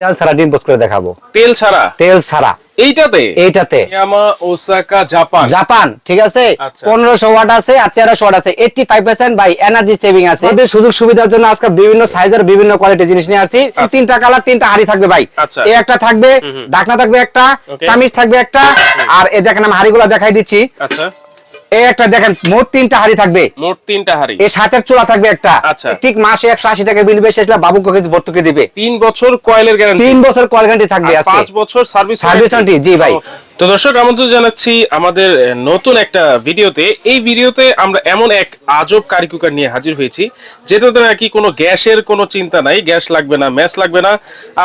তেল ছাড়া ডিম পোস্ট করে দেখাবো। তেল ছাড়া? তেল ছাড়া এইটাতে ইয়ামা ওসাকা জাপান। জাপান, ঠিক আছে। 1500 ওয়াট আছে আর 1300 ওয়াট আছে। 85% বাই এনার্জি সেভিং আছে। আমাদের সুযোগ সুবিধার জন্য আজকে বিভিন্ন সাইজের বিভিন্ন কোয়ালিটির জিনিস নিয়ে আসছি। তিনটা কালার, তিনটা হাড়ি থাকবে ভাই। এই একটা থাকবে, ঢাকনা থাকবে একটা, চামিচ থাকবে একটা, আর এই দেখেন আমি হাড়িগুলো দেখাই দিচ্ছি। আচ্ছা, এই একটা দেখেন, মোট তিনটা হাড়ি থাকবে। মোট তিনটা হাড়ি। এই সাথের চুলা থাকবে একটা। ঠিক মাসে 180 টাকা বিল বেশি আসলে বাবু কোকে ভর্তুকি দিবে। 3 বছর কয়েলের গ্যারান্টি। 3 বছর কয়েল গ্যারান্টি থাকবে আজকে। 5 বছর সার্ভিস ওয়ারেন্টি। জি ভাই। তো দর্শক, আমন্ত্রণ জানাচ্ছি আমাদের নতুন একটা ভিডিওতে। এই ভিডিওতে আমরা এমন এক আজব কারি কুকার নিয়ে হাজির হয়েছি যেটাতে নাকি কোনো গ্যাসের কোনো চিন্তা নাই, গ্যাস লাগবে না, ম্যাচ লাগবে না।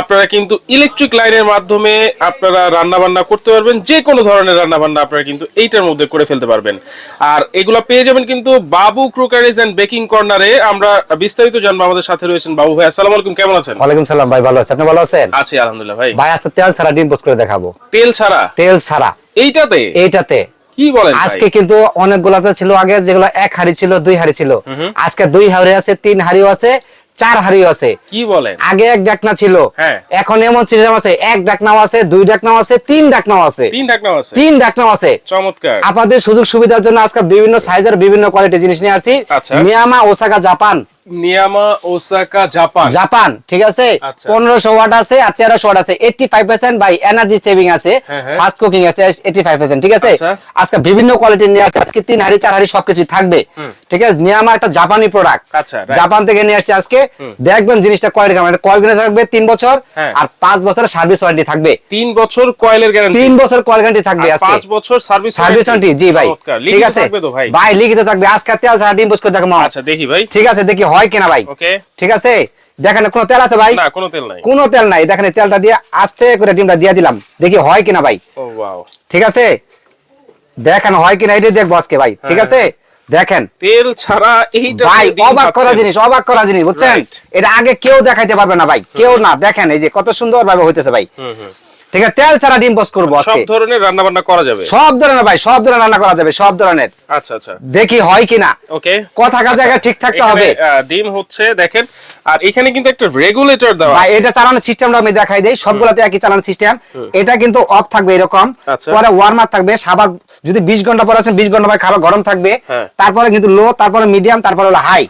আপনারা কিন্তু ইলেকট্রিক লাইনের মাধ্যমে আপনারা রান্না বান্না করতে পারবেন। যে কোনো ধরনের রান্না বান্না আপনারা কিন্তু এইটার মধ্যে করে ফেলতে পারবেন। আর এগুলা পেয়ে যাবেন কিন্তু বাবু ক্রুকারিজ এন্ড বেকিং কর্নারে। আমরা বিস্তারিত জানবো। আমাদের সাথে রয়েছেন বাবু ভাই। আসসালামু আলাইকুম, কেমন আছেন? ওয়ালাইকুম সালাম ভাই, ভালো আছেন? আপনি ভালো আছেন? আছি আলহামদুলিল্লাহ ভাই। ভাই আজকে তেল ছাড়া ডিম পোস্ট করে দেখাবো। তেল ছাড়া? তেল ছাড়া এইটাতে কি বলেন? আজকে কিন্তু অনেকগুলাতে ছিল আগে, যেগুলো এক হাড়ি ছিল, দুই হাড়ি ছিল। আজকে 2 হাড়ি আছে, 3 হাড়িও আছে, 4 হাড়িও আছে। কি বলেন? আগে এক ডাকনা ছিল, এখন এমন সিস্টেম আছে, এক ডাকনাও আছে, 2 ডাকনাও আছে, 3 ডাকনাও আছে। 3 ডাকনাও আছে। চমৎকার। আপনাদের সুযোগ সুবিধার জন্য আজকে বিভিন্ন সাইজের বিভিন্ন কোয়ালিটির জিনিস নিয়ে আসছি। Miyama Osaka Japan. Niyama Osaka Japan. Japan, ঠিক আছে। 1500 ওয়াট আছে আর 1300 ওয়াট আছে। 85% বাই এনার্জি সেভিং আছে, ফাস্ট কুকিং আছে 85%, ঠিক আছে। আজকে বিভিন্ন কোয়ালিটির নিয়ে আসছে। আজকে 3 হাড়ি 4 হাড়ি সবকিছু থাকবে, ঠিক আছে। নিয়ামা একটা জাপানি প্রোডাক্ট, জাপান থেকে নিয়ে আসছে আজকে। দেখবেন জিনিসটা কোয়ালিটি কেমন। কয়েল গ্যারান্টি থাকবে 3 বছর আর 5 বছরের সার্ভিস ওয়ারেন্টি থাকবে। 3 বছর কয়েলের গ্যারান্টি, 3 বছর কয়েল গ্যারান্টি থাকবে আজকে, 5 বছর সার্ভিস ওয়ারেন্টি। জি ভাই, ঠিক আছে ভাই, লিখিত থাকবে। আজকে তেল ছাড়া ডিম পোস্ট করে দেখাবো। আচ্ছা দেখি ভাই। ঠিক আছে, দেখি হয় কিনা ভাই। ওকে, ঠিক আছে। দেখেন কোনো তেল আছে ভাই? না, কোনো তেল নাই। কোনো তেল নাই। দেখেন তেলটা দিয়ে আস্তে করে ডিমটা দিয়ে দিলাম, দেখি হয় কিনা ভাই। ও ওয়াও, ঠিক আছে। দেখেন হয় কিনা এটাই দেখবো আজকে ভাই, ঠিক আছে। দেখেন তেল ছাড়া এইটা ভাই অবাক করা জিনিস, অবাক করা জিনিস, বুঝছেন? এটা আগে কেউ দেখাইতে পারবে না ভাই, কেউ না। দেখেন এই যে কত সুন্দর ভাবে হইতেছে ভাই। ঠিক আছে, তেল ছাড়া ডিম পোস্ট করবো আজকে। সব ধরনের রান্না বান্না করা যাবে? সব ধরনের ভাই, সব ধরনের রান্না করা যাবে, সব ধরনের। আচ্ছা আচ্ছা, দেখি হয় কিনা। ওকে, কথা জায়গা ঠিক থাকতে হবে। ডিম হচ্ছে দেখেন। আর এখানে কিন্তু একটা রেগুলেটর দেওয়া আছে ভাই। এটা চালানোর সিস্টেমটা আমি দেখাই দেই। সবগুলাতে একই চালানোর সিস্টেম। এটা কিন্তু অফ থাকবে এরকম, পরে ওয়ার্মার থাকবে। সাবার যদি 20 ঘন্টা পর আছেন 20 ঘন্টা পরে খাবার গরম থাকবে। তারপরে কিন্তু লো, তারপরে মিডিয়াম, তারপরে হলো হাই।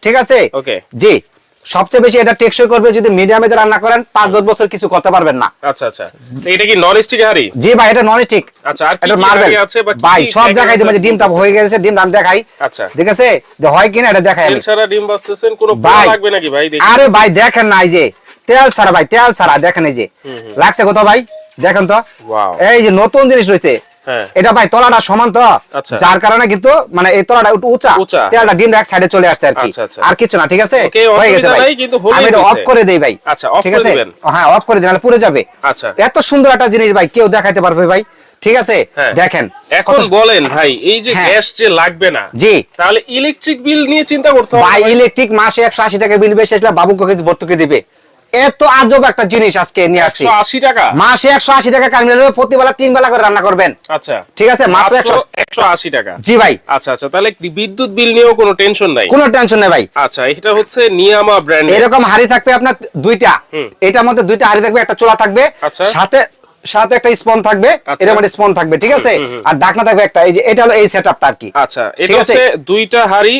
ঠিক আছে। ওকে, জি। সবচেয়ে বেশি এটা টেকসই করবে যদি মিডিয়ামে রান্না করেন, 5-10 বছর কিছু করতে পারবেন না। আচ্ছা আচ্ছা, এটা কি নন স্টিক হাড়ি? জি ভাই, এটা নন স্টিক। আচ্ছা, আর কি মার্বেল আছে ভাই? সব দেখাই যে ডিমটা হয়ে গেছে, ডিম নাম দেখাই। আচ্ছা, ঠিক আছে, যে হয় কিনা এটা দেখাই। তেল ছাড়া ডিম ভাজতেছেন, কোনো পোড়া লাগবে নাকি ভাই? আরে ভাই দেখেন না, এই যে তেল ছাড়া ভাই, তেল ছাড়া। দেখেন এই যে লাগছে কত ভাই, দেখেন তো। এই যে নতুন জিনিস রয়েছে এটা ভাই, তলাটা সমান তো, যার কারণে কিন্তু মানে এই তলাটা একটু উঁচা, তেলটা ডিমটা এক সাইডে চলে আসছে আর কি, আর কিছু না। ঠিক আছে, হয়ে গেছে ভাই। আমি এটা অফ করে দেই ভাই। ঠিক আছে, হ্যাঁ অফ করে দিন, নাহলে পুড়ে যাবে। এত সুন্দর একটা জিনিস ভাই, কেউ দেখাইতে পারবে ভাই। ঠিক আছে, দেখেন। এখন বলেন ভাই, এই যে গ্যাস যে লাগবে না, জি, তাহলে ইলেকট্রিক বিল নিয়ে চিন্তা করতে হবে ভাই। ইলেকট্রিক মাসে 180 টাকা বিল বেশি আসলে বাবু কোকে ভর্তুকি দিবে। এত আজব একটা জিনিস আজকে নিয়ে আসছি। 180 টাকা মাসে 180 টাকা কারেন্ট বিল, প্রতিবেলা 3 বেলা করে রান্না করবেন। আচ্ছা, ঠিক আছে, মাত্র 180 টাকা। জি ভাই। আচ্ছা আচ্ছা, তাহলে বিদ্যুৎ বিল নিয়েও কোনো টেনশন নাই? কোনো টেনশন নাই ভাই। আচ্ছা, এটা হচ্ছে নিয়ামা ব্র্যান্ড। এরকম হাড়ি থাকবে আপনার দুইটা, এটার মধ্যে দুইটা হাড়ি থাকবে, একটা চুলা থাকবে, সাথে একটা স্পন থাকবে, এর মধ্যে স্পন থাকবে। ঠিক আছে, আর ঢাকনা থাকবে একটা। এই যে এটা হলো এই সেটআপটা আর কি। আচ্ছা, এটা হচ্ছে দুইটা হাড়ি,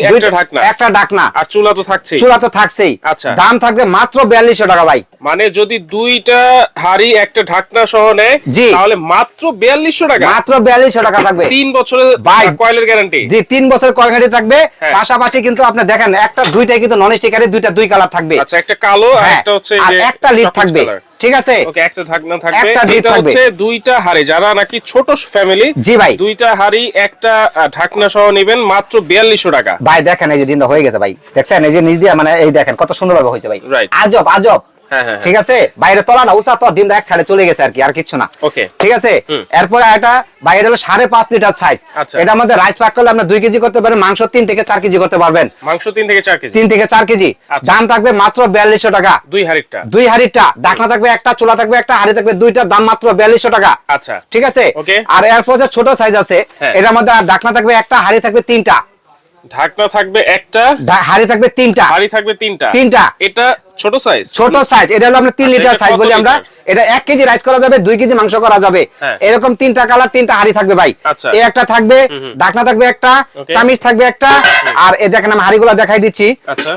একটা ঢাকনা, আর চুলা তো থাকছেই। চুলা তো থাকছেই। আচ্ছা, দাম থাকবে মাত্র 4200 টাকা ভাই। মানে যদি দুইটা হাড়ি একটা ঢাকনা সহ নেয়, তাহলে মাত্র 4200 টাকা। মাত্র 4200 টাকা থাকবে। 3 বছরের কয়েলের গ্যারান্টি। জি, 3 বছরের কয়েল গ্যারান্টি থাকবে। পাশাপাশি কিন্তু আপনি দেখেন, একটা দুইটাই কিন্তু নন স্টিক হাড়ি, দুইটা দুই কালার থাকবে। আচ্ছা, একটা কালো আর একটা হচ্ছে যে একটা লিড থাকবে। ঠিক আছে, ওকে, একটা ঢাকনা থাকবে। এটা হচ্ছে দুইটা হাড়ি, যারা নাকি ছোট ফ্যামিলি, জি ভাই, দুইটা হাড়ি একটা ঢাকনা সহ নেবেন মাত্র 4200 টাকা। ভাই দেখেন, এই যে ডিমটা হয়ে গেছে ভাই, দেখছেন? এই যে নিচ দিয়ে মানে এই দেখেন কত সুন্দরভাবে হয়েছে ভাই। আজব আজব। ঠিক আছে, বাইরে তলাটা উঁচা তো, ডিমটা এক সাইডে চলে গেছে আর কি, আর কিছু না। ওকে, ঠিক আছে। এরপরে এটা বাইরে হলো 5.5 লিটার সাইজ। এটা আমাদের রাইস পাক করলে আপনি 2 কেজি করতে পারেন, মাংস 3 থেকে 4 কেজি করতে পারবেন। মাংস 3 থেকে 4 কেজি, 3 থেকে 4 কেজি। দাম থাকবে মাত্র 4200 টাকা। দুই হাড়িটা ঢাকনা থাকবে একটা, চুলা থাকবে একটা, হাড়ি থাকবে দুইটা, দাম মাত্র 4200 টাকা। আচ্ছা, ঠিক আছে। আর এরপর যে ছোট সাইজ আছে, এটার মধ্যে ঢাকনা থাকবে একটা, হাড়ি থাকবে 3টা। ঢাকনা থাকবে একটা, হাড়ি থাকবে 3টা। হাড়ি থাকবে 3টা। এটা ছোট সাইজ, ছোট সাইজ। এটা হলো আমরা 3 লিটার সাইজ বলি আমরা। এটা 1 কেজি রাইস করা যাবে, 2 কেজি মাংস করা যাবে। এরকম 3টা কালার, 3টা হাড়ি থাকবে ভাই। এই একটা থাকবে, ঢাকনা থাকবে একটা, চামিচ থাকবে একটা, আর এই দেখেন আমি হাড়িগুলো দেখাই দিচ্ছি। আচ্ছা,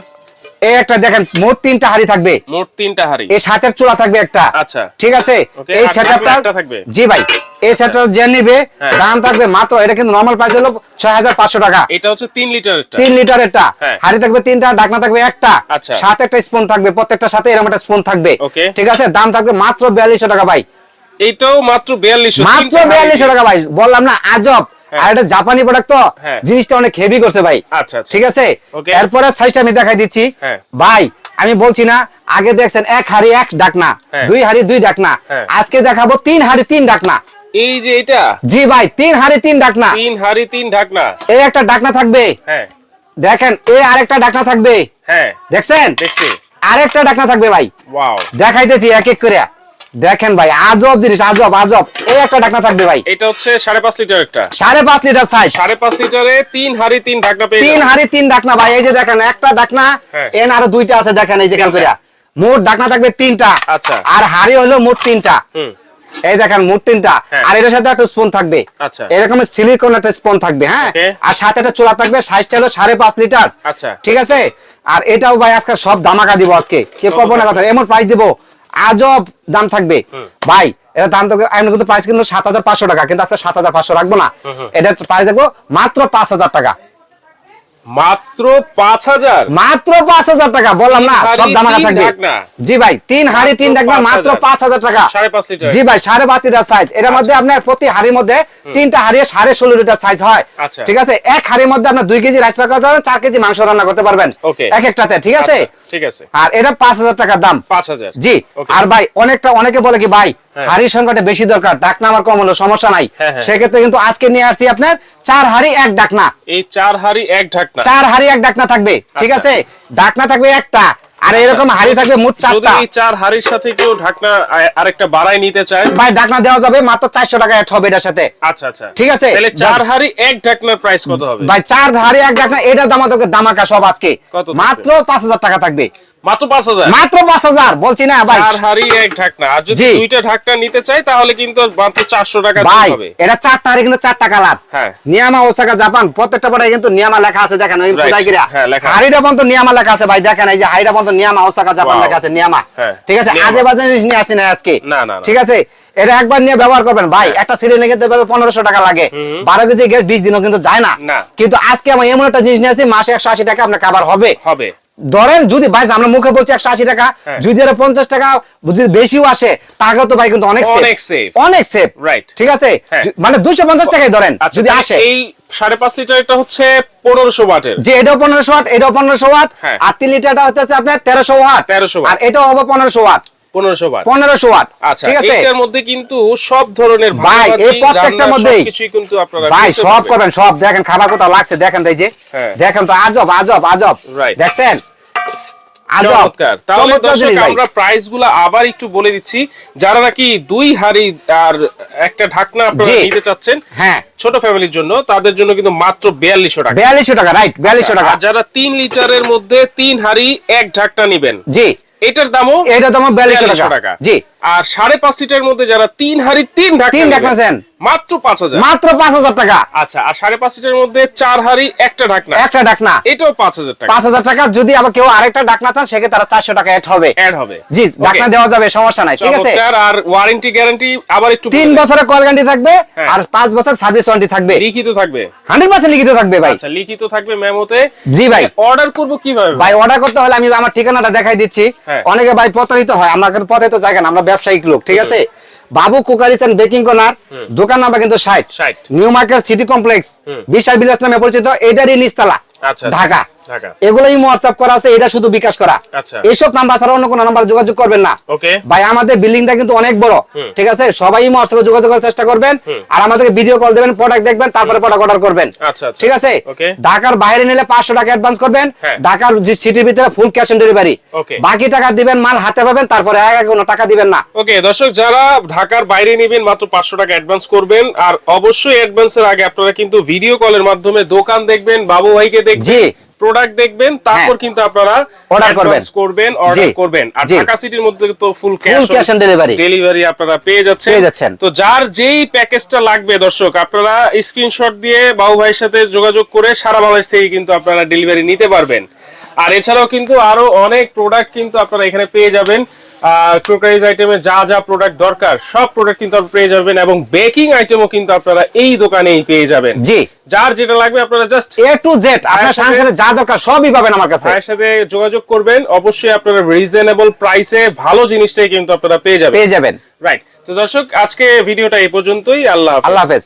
এই একটা দেখেন মোট 3টা হাড়ি থাকবে, মোট 3টা হাড়ি। এই সাথের চুলা থাকবে একটা। আচ্ছা, ঠিক আছে। এই সেটআপটা থাকবে। জি ভাই, এই সেটআপ যে নেবে দাম থাকবে মাত্র, এটা কিন্তু নরমাল প্রাইস হলো 6500 টাকা। এটা হচ্ছে 3 লিটারেরটা। 3 লিটারেরটা হাড়ি থাকবে 3টা, ঢাকনা থাকবে একটা, সাথে একটা স্পুন থাকবে, প্রত্যেকটার সাথে এরকম একটা স্পুন থাকবে। ঠিক আছে, দাম থাকবে মাত্র 4200 টাকা ভাই। এটাও মাত্র 4200, মাত্র 4200 টাকা ভাই। বললাম না আজব। আর এটা জাপানি প্রোডাক্ট তো, জিনিসটা অনেক হেভি করছে ভাই। আচ্ছা, ঠিক আছে। এরপরে সাইজটা আমি দেখাই দিচ্ছি ভাই। আমি বলছি না আগে দেখছেন 1 হাড়ি 1 ঢাকনা, 2 হাড়ি 2 ঢাকনা, আজকে দেখাবো 3 হাড়ি 3 ঢাকনা। এই যে এটা, জি ভাই, 3 হাড়ি 3 ঢাকনা। 3 হাড়ি 3 ঢাকনা। এই একটা ঢাকনা থাকবে, দেখেন এই আরেকটা ঢাকনা থাকবে, দেখছেন? দেখছি। আরেকটা ঢাকনা থাকবে ভাই। ওয়াও, দেখাইতেছি এক এক করে। দেখেন ভাই, আজব জিনিস, আজব আজব। এই একটা ঢাকনা থাকবে ভাই। এটা হচ্ছে 5.5 লিটার একটা, 5.5 লিটার সাইজ। 5.5 লিটারে 3 হাড়ি 3 ঢাকনা পেয়ে 3 হাড়ি 3 ঢাকনা ভাই। এই যে দেখেন একটা ঢাকনা, এন আরো 2টা আছে, দেখেন এই যে খেয়াল করে। মোট ঢাকনা থাকবে 3টা। আচ্ছা, আর হাড়ি হলো মোট 3টা। এই দেখেন মোট 3টা। আর এর সাথে একটা স্পুন থাকবে, এরকম সিলিকন একটা স্পুন থাকবে। হ্যাঁ, আর সাথে একটা চুলা থাকবে। সাইজটা হলো 5.5 লিটার। আচ্ছা, ঠিক আছে। আর এটাও ভাই আজকে সব দামাকা দিব, আজকে কে করবো না কথা, এমন প্রাইস দিব, আজব দাম থাকবে ভাই। এটা দাম তো আমি কিন্তু প্রাইস কিন্তু 7500 টাকা, কিন্তু আজকে 7500 রাখবো না। এটা প্রাইস রাখবো মাত্র 5000 টাকা। মাত্র 5000, মাত্র 5000 টাকা। বললাম না সব দামাকা থাকবে। জি ভাই, 3 হাড়ি 3 ঢাকনা মাত্র 5000 টাকা। 5.5 লিটার। জি ভাই, 5.5 লিটার সাইজ। এর মধ্যে আপনার প্রতি হাড়ির মধ্যে 3টা হাড়ি 16.5 লিটার সাইজ হয়। ঠিক আছে। এক হাড়ির মধ্যে আপনি 2 কেজি রাইস পাক করতে পারবেন, 4 কেজি মাংস রান্না করতে পারবেন এক একটাতে। ঠিক আছে। ঠিক আছে। আর এটা 5000 টাকার দাম। 5000। জি। আর ভাই অনেকে বলে কি ভাই হাড়ির সংখ্যাটা বেশি দরকার, ঢাকনা আমার কম হলো সমস্যা নাই। সেক্ষেত্রে কিন্তু আজকে নিয়ে আসছি আপনার 4 হাড়ি 1 ঢাকনা। এই 4 হাড়ি 1 ঢাকনা, 4 হাড়ি 1 ঢাকনা থাকবে। ঠিক আছে। ঢাকনা থাকবে একটা, আর এরকম হাড়ি থাকবে মোট 4টা। যদি এই 4 হাড়ির সাথে কেউ ঢাকনা আরেকটা বাড়াই নিতে চায়, ভাই ঢাকনা দেওয়া যাবে মাত্র 400 টাকা এড হবে এটার সাথে। আচ্ছা আচ্ছা, ঠিক আছে। তাহলে 4 হাড়ি 1 ঢাকনার প্রাইস কত হবে ভাই? 4 হাড়ি 1 ঢাকনা, এটার দাম আমাদের দামাকা সব আজকে মাত্র 5000 টাকা থাকবে। মাত্র 5000, মাত্র 5000 বলছি না ভাই। 4 হাড়ি 1 ঢাকনা। আর যদি দুইটা ঢাকনা নিতে চাই তাহলে কিন্তু মাত্র 400 টাকা দিতে হবে। এটা 4টা হাড়ি কিন্তু 4টা কালার। হ্যাঁ, নিয়ামা ওসাকা জাপান, প্রত্যেকটা পরে কিন্তু নিয়ামা লেখা আছে, দেখেন ওই খোদাই কইরা হাড়িটা পর্যন্ত নিয়ামা লেখা আছে ভাই। দেখেন এই যে হাড়িটা পর্যন্ত নিয়ামা ওসাকা জাপান লেখা আছে, নিয়ামা। ঠিক আছে। আজে বাজে জিনিস নিয়ে আসি না আজকে। না না, ঠিক আছে। এটা একবার নিয়ে ব্যবহার করবেন ভাই। একটা সিলিন্ডার কিনতে পারবে 1500 টাকা লাগে, 12 কেজি গ্যাস 20 দিনও কিন্তু যায় না। কিন্তু আজকে আমি এমন একটা জিনিস নিয়ে আসছি, মাসে 180 টাকা আপনার খাবার হবে। ধরেন যদি ভাই আমরা মুখে বলছি 180 টাকা, যদি আরো 50 টাকা যদি বেশিও আসে, টাকাও তো ভাই কিন্তু অনেক সেফ, অনেক সেফ। রাইট। ঠিক আছে। মানে 250 টাকায় ধরেন যদি আসে। এই 5.5 লিটার এটা হচ্ছে 1500 ওয়াটের। যে এটাও 1500 ওয়াট, এটাও 1500 ওয়াট। আর 3 লিটারটা হচ্ছে আপনার 1300 ওয়াট। আর এটাও হবে 1500 ওয়াট। 1500 ওয়াট। 1500 ওয়াট। আচ্ছা, ঠিক আছে। এটার মধ্যে কিন্তু সব ধরনের ভাই, এই প্রত্যেকটার মধ্যে কিছুই কিন্তু আপনারা ভাই সব করবেন, সব দেখেন খাবার কোথাও লাগছে, দেখেন এই যে দেখেন তো, আজব আজব আজব। দেখছেন চমৎকার। তাহলে দর্শক আমরা প্রাইসগুলো আবার একটু বলে দিচ্ছি। যারা নাকি 2 হাড়ি আর একটা ঢাকনা আপনারা নিতে চাচ্ছেন, হ্যাঁ, ছোট ফ্যামিলির জন্য, তাদের জন্য কিন্তু মাত্র 4200 টাকা। 4200 টাকা, রাইট, 4200 টাকা। যারা 3 লিটারের মধ্যে 3 হাড়ি 1 ঢাকনা নেবেন, জি, এটার দামও 4200 টাকা। জি। আর 5.5 লিটারের মধ্যে যারা 3 হাড়ি 3 ঢাকনা নেন, মাত্র 5000, মাত্র 5000 টাকা। আচ্ছা। আর 5.5 লিটারের মধ্যে 4 হাড়ি একটা ঢাকনা, এটাও 5000 টাকা। 5000 টাকা। যদি আবার কেউ আরেকটা ঢাকনা চান, সেক্ষেত্রে তারা 400 টাকা এড হবে। জি, ঢাকনা দেওয়া যাবে, সমস্যা নাই। ঠিক আছে। আর ওয়ারেন্টি গ্যারান্টি আবার একটু 3 বছরের কল গ্যারান্টি থাকবে, আর 5 বছর সার্ভিস ওয়ারেন্টি থাকবে। লিখিত থাকবে, 100% লিখিত থাকবে ভাই। আচ্ছা, লিখিত থাকবে মেমোতে। জি ভাই। অর্ডার করব কিভাবে ভাই? অর্ডার করতে হলে আমি আমার ঠিকানাটা দেখাই দিচ্ছি। অনেকে ভাই প্রতারিত হয়, আমরা কিন্তু প্রতারিত জায়গা না, আমরা ব্যবসায়িক লোক। ঠিক আছে। বাবু কুকারিস এন্ড বেকিং কর্নার, দোকান নাম্বার কিন্তু 60, নিউ মার্কেট সিটি কমপ্লেক্স, বিশাল বিলাস নামে পরিচিত, এটারই নিচতলা, ঢাকা। এগুলোই হোয়াটসঅ্যাপ করা আছে, এটা শুধু বিকাশ করা। এইসব নাম্বার ছাড়া অন্য কোনো নাম্বার যোগাযোগ করবেন না ভাই। আমাদের বিল্ডিংটা কিন্তু অনেক বড়। ঠিক আছে। সবাই হোয়াটসঅ্যাপে যোগাযোগ করার চেষ্টা করবেন, আর আমাদেরকে ভিডিও কল দেবেন, প্রোডাক্ট দেখবেন, তারপরে প্রোডাক্ট অর্ডার করবেন। ঠিক আছে। ঢাকার বাইরে নিলে 500 টাকা অ্যাডভান্স করবেন, ঢাকার যে সিটির ভিতরে ফুল ক্যাশ অন ডেলিভারি, বাকি টাকা দিবেন, মাল হাতে পাবেন, তারপরে কোনো টাকা দিবেন না। ওকে দর্শক, যারা ঢাকার বাইরে নেবেন মাত্র 500 টাকা অ্যাডভান্স করবেন। আর অবশ্যই অ্যাডভান্সের আগে আপনারা কিন্তু ভিডিও কলের মাধ্যমে দোকান দেখবেন, বাবু ভাইকে দেখবেন, প্রোডাক্ট দেখবেন, তারপর কিন্তু আপনারা অর্ডার করবেন। আর ঢাকা সিটির মধ্যে তো ফুল ক্যাশ অন ডেলিভারি আপনারা পেয়ে যাচ্ছেন। তো যার যেই প্যাকেজটা লাগবে দর্শক, আপনারা স্ক্রিনশট দিয়ে বাবু ভাইয়ের সাথে যোগাযোগ করে সারা বাংলাদেশ থেকে কিন্তু আপনারা ডেলিভারি নিতে পারবেন। আর এছাড়াও কিন্তু আরো অনেক প্রোডাক্ট কিন্তু আপনারা এখানে পেয়ে যাবেন। ক্রোকারিজ আইটেমে যা যা প্রোডাক্ট দরকার সব প্রোডাক্ট কিন্তু আপনারা পেয়ে যাবেন, এবং বেকিং আইটেমও কিন্তু আপনারা এই দোকানেই পেয়ে যাবেন। জি, যার যেটা লাগবে আপনারা জাস্ট A to Z আপনার সংসারে যা দরকার সবই পাবেন আমার কাছে। ভাইয়ের সাথে যোগাযোগ করবেন, অবশ্যই আপনারা রিজনেবল প্রাইসে ভালো জিনিসটাই কিন্তু আপনারা পেয়ে যাবেন। রাইট। তো দর্শক, আজকে ভিডিওটা এই পর্যন্তই। আল্লাহ হাফেজ।